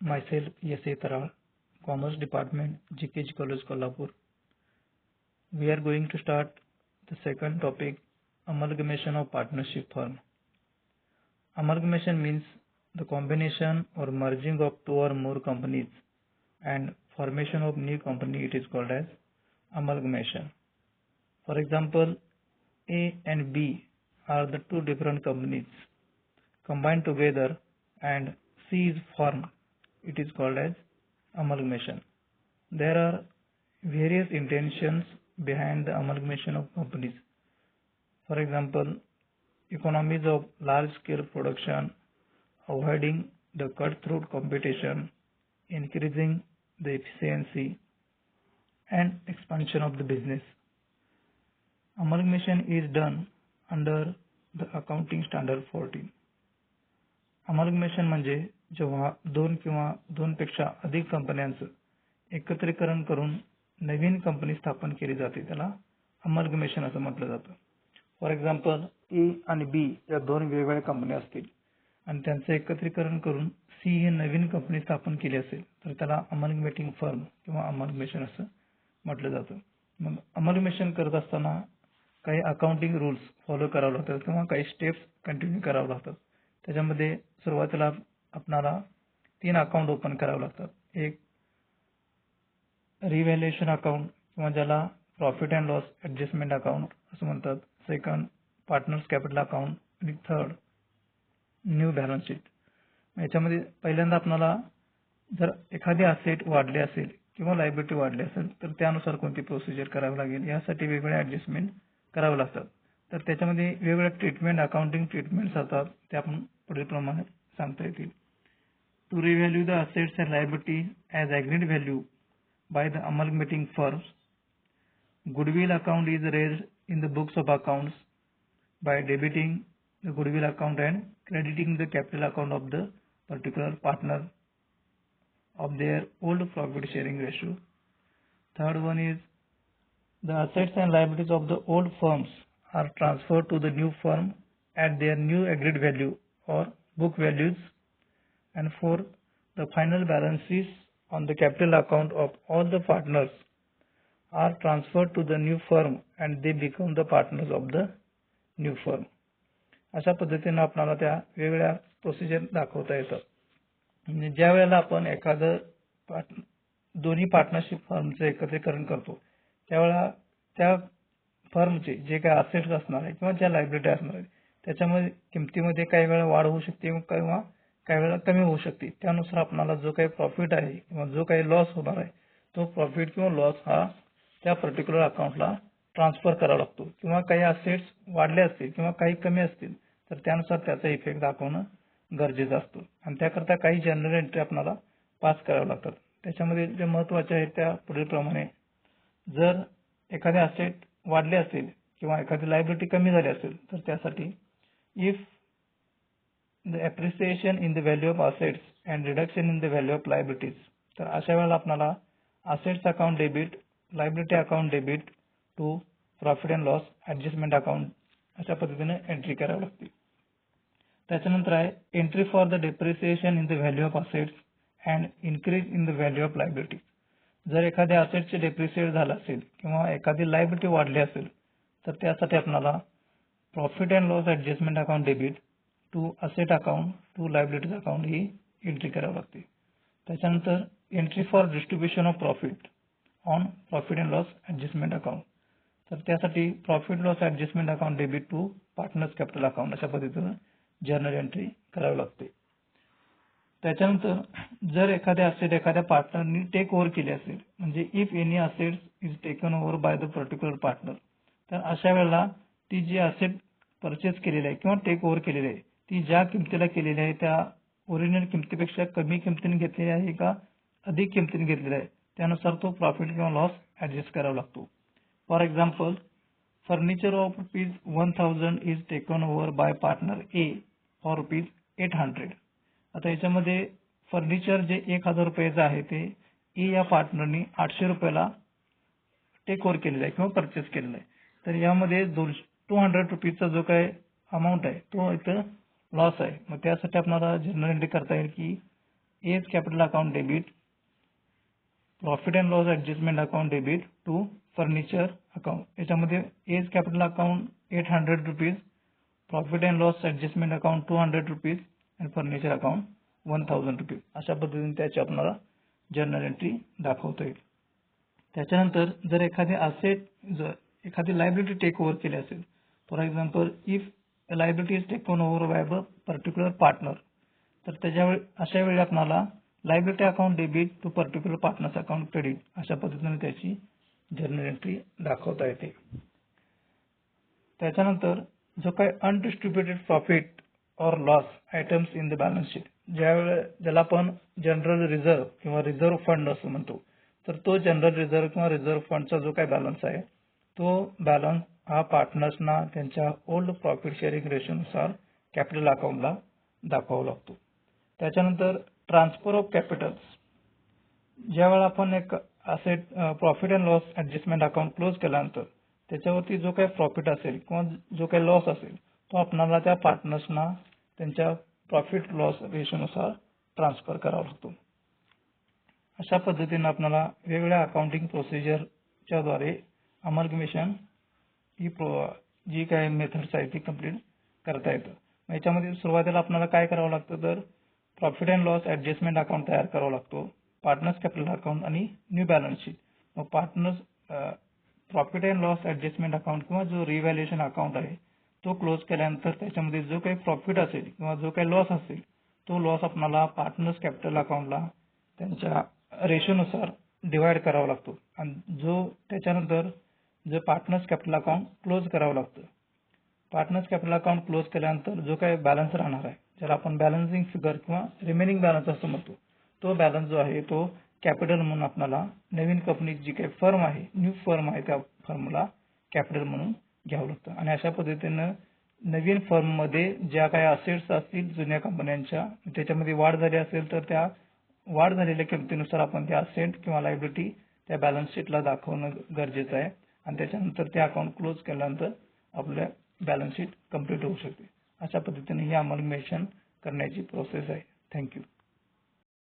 Myself, S.A. Taral, Commerce Department, GKG College, Kolhapur. We are going to start the second topic, amalgamation of partnership firm. Amalgamation means the combination or merging of two or more companies and formation of new company. It is called as amalgamation. For example, A and B are the two different companies combined together and C is formed. It is called as amalgamation. There are various intentions behind the amalgamation of companies. For example, economies of large scale production, avoiding the cutthroat competition, increasing the efficiency and expansion of the business. Amalgamation is done under the accounting standard 14. Amalgamation म्हणजे जेव्हा दोन किंवा दोनपेक्षा अधिक कंपन्यांचं एकत्रीकरण करून नवीन company स्थापन केली जाते त्याला अमलगमेशन असं म्हटलं जातं. फॉर एक्झाम्पल, ए आणि बी या दोन वेगवेगळ्या कंपन्या असतील आणि त्यांचं एकत्रीकरण करून सी ही नवीन कंपनी स्थापन केली असेल तर त्याला अमलगमेटिंग फर्म किंवा अमलगमेशन असं म्हटलं जातं. मग अमलगमेशन करत असताना काही अकाउंटिंग रूल्स फॉलो करावे लागतात किंवा काही स्टेप्स कंटिन्यू करावे लागतात. त्याच्यामध्ये सुरुवातीला आपल्याला 3 अकाउंट ओपन करावे लागतात. एक रिव्हॅल्युएशन अकाउंट किंवा ज्याला profit and loss adjustment account असं म्हणतात. सेकंड पार्टनर्स कॅपिटल अकाउंट आणि थर्ड न्यू बॅलन्स शीट. याच्यामध्ये पहिल्यांदा आपल्याला जर एखादी असेट वाढले असेल किंवा लायबिलिटी वाढली असेल तर त्यानुसार कोणती प्रोसिजर करावी लागेल यासाठी वेगवेगळे ॲडजस्टमेंट करावे लागतात. तर त्याच्यामध्ये वेगवेगळ्या ट्रीटमेंट अकाउंटिंग ट्रीटमेंट्स असतात ते आपण पुढील प्रमाणे सांगता येतील. To revalue the assets and liability as agreed value by the amalgamating firms. Goodwill account is raised in the books of accounts by debiting the goodwill account and crediting the capital account of the particular partner of their old profit sharing ratio. Third one is the assets and liabilities of the old firms are transferred to the new firm at their new agreed value or book values. And fourth, the final balances on the capital account of all the partners are transferred to the new firm and they become the partners of the new firm. अशा पद्धतीने आपल्याला त्या वेगवेगळ्या procedure दाखवता येतात. म्हणजे ज्या वेळेला आपण एखादं दोन्ही पार्टनरशिप फर्मचे एकत्रीकरण करतो त्यावेळेला त्या फर्मचे जे काही असेट्स असणार आहे किंवा ज्या लायबिलिटी असणार आहेत त्याच्यामध्ये किमतीमध्ये काही वेळा वाढ होऊ शकते किंवा काही वेळा कमी होऊ शकते. त्यानुसार आपल्याला जो काही प्रॉफिट आहे किंवा जो काही लॉस होणार आहे तो प्रॉफिट किंवा लॉस हा त्या पर्टिक्युलर अकाउंटला ट्रान्सफर करावा लागतो. किंवा काही असेट्स वाढले असतील किंवा काही कमी असतील तर त्यानुसार त्याचा इफेक्ट दाखवणं गरजेचं असतं आणि त्याकरता काही जनरल एंट्री आपल्याला पास कराव्या लागतात. त्याच्यामध्ये जे महत्त्वाचे आहे त्या पुढील प्रमाणे, जर एखादे असेट वाढले असेल किंवा एखादी लायबिलिटी कमी झाली असेल तर त्यासाठी if the appreciation in the value of assets and reduction in the value of liabilities, तर अशा वेळेला आपल्याला assets account debit, liability account debit to profit and loss adjustment account अशा पद्धतीने एंट्री करावी लागते. त्याच्यानंतर आहे entry for the depreciation in the value of assets and increase in the value of liability. जर एखाद्या असेटचे डेप्रिसिएट झालं असेल किंवा एखादी लायबिलिटी वाढली असेल तर त्यासाठी आपल्याला profit and loss adjustment account debit to asset account to liabilities account ही एंट्री करावी लागते. त्याच्यानंतर entry for distribution of profit on profit and loss adjustment account, तर त्यासाठी profit loss adjustment account debit to partners capital account अशा पद्धतीनं journal entry करावी लागते. त्याच्यानंतर जर एखाद्या असेट एखाद्या पार्टनरनी टेक ओव्हर केली असेल, म्हणजे if any assets is taken over by the particular partner, तर अशा वेळेला ती जी असेट परचेस केलेली आहे किंवा टेक ओव्हर केलेली आहे ती ज्या किमतीला केलेली आहे त्या ओरिजिनल किमतीपेक्षा कमी किमतीने घेतलेली आहे का अधिक किमतीने घेतलेली आहे त्यानुसार तो प्रॉफिट किंवा लॉस ॲडजस्ट करावा लागतो. For example, furniture of ₹1000 is taken over bye partner A for ₹800. आता याच्यामध्ये फर्निचर जे ₹1000 आहे ते ए या पार्टनरनी ₹800 टेक ओव्हर केलेलं आहे किंवा परचेस केलेलं आहे. तर यामध्ये ₹200चा जो काही अमाऊंट आहे तो इथं लॉस आहे. मग त्यासाठी आपल्याला जनरल एंट्री करता येईल की A's capital account debit, profit and loss adjustment account debit to furniture account. याच्यामध्ये A's capital account 800 rupees, profit and loss adjustment account 200 rupees आणि फर्निचर अकाउंट 1000 रुपीज अशा पद्धतीने त्याची आपल्याला जर्नल एंट्री दाखवता येईल। त्याच्यानंतर जर एखादी लायबिलिटी टेक ओव्हर केली असेल, for example if liability is taken over by a particular partner, तर अशा वेळी आपल्याला liability account debit to particular partners account credit अशा पद्धतीने त्याची जर्नल एंट्री दाखवता येते। त्याच्यानंतर जो काही अनडिस्ट्रीब्युटेड प्रॉफिट और loss items in the balance sheet, ज्याला आपण जनरल रिझर्व्ह किंवा रिझर्व्ह फंड असं म्हणतो, तर तो जनरल रिझर्व्ह किंवा रिझर्व्ह फंडचा जो काही बॅलन्स आहे तो बॅलन्स हा पार्टनर्सना त्यांच्या ओल्ड प्रॉफिट शेअरिंग रेशोनुसार कॅपिटल अकाउंटला दाखवावा लागतो। त्याच्यानंतर ट्रान्सफर ऑफ कॅपिटल्स, ज्यावेळेला आपण एक asset profit and loss adjustment account close केल्यानंतर त्याच्यावरती जो काही प्रॉफिट असेल किंवा जो काही लॉस असेल तो आपल्याला त्या पार्टनर्सना त्यांच्या प्रॉफिट लॉस रेशोनुसार ट्रान्सफर करावा लागतो। अशा पद्धतीने आपल्याला वेगवेगळ्या अकाउंटिंग प्रोसिजरच्या द्वारे अमलगमेशन ही जी काही मेथड्स आहेत ती कंप्लीट करता येतं। याच्यामध्ये सुरुवातीला आपल्याला काय करावं लागतं, तर profit and loss adjustment account तयार करावा लागतो, पार्टनर्स कॅपिटल अकाउंट आणि न्यू बॅलन्स शीट। मग profit and loss adjustment account किंवा जो रिव्हॅल्युएशन अकाउंट आहे तो क्लोज केल्यानंतर त्याच्यामध्ये जो काही प्रॉफिट असेल किंवा जो काही लॉस असेल तो लॉस आपल्याला पार्टनर्स कॅपिटल अकाउंटला त्यांच्या रेशोनुसार डिवाइड करावा लागतो आणि त्याच्यानंतर जो पार्टनर्स कॅपिटल अकाउंट क्लोज करावं लागतं। पार्टनर्स कॅपिटल अकाउंट क्लोज केल्यानंतर जो काही बॅलन्स राहणार आहे, ज्याला आपण बॅलन्सिंग फिगर किंवा रिमेनिंग बॅलन्स असं म्हणतो, तो बॅलन्स जो आहे तो कॅपिटल म्हणून आपल्याला नवीन कंपनीची जी काही फर्म आहे, न्यू फर्म आहे, त्या फर्मला कॅपिटल म्हणून घ्यावं लागतं। आणि अशा पद्धतीनं नवीन फर्ममध्ये ज्या काही असेट्स असतील जुन्या कंपन्यांच्या, त्याच्यामध्ये वाढ झाली असेल तर त्या वाढ झालेल्या किमतीनुसार आपण त्या असेट किंवा लायबिलिटी त्या बॅलन्स शीटला दाखवणं गरजेचं आहे आणि त्याच्यानंतर ते अकाउंट क्लोज केल्यानंतर आपल्या बॅलन्स शीट कंप्लीट होऊ शकते। अशा पद्धतीने ही अमलगमेशन करण्याची प्रोसेस आहे। थँक्यू।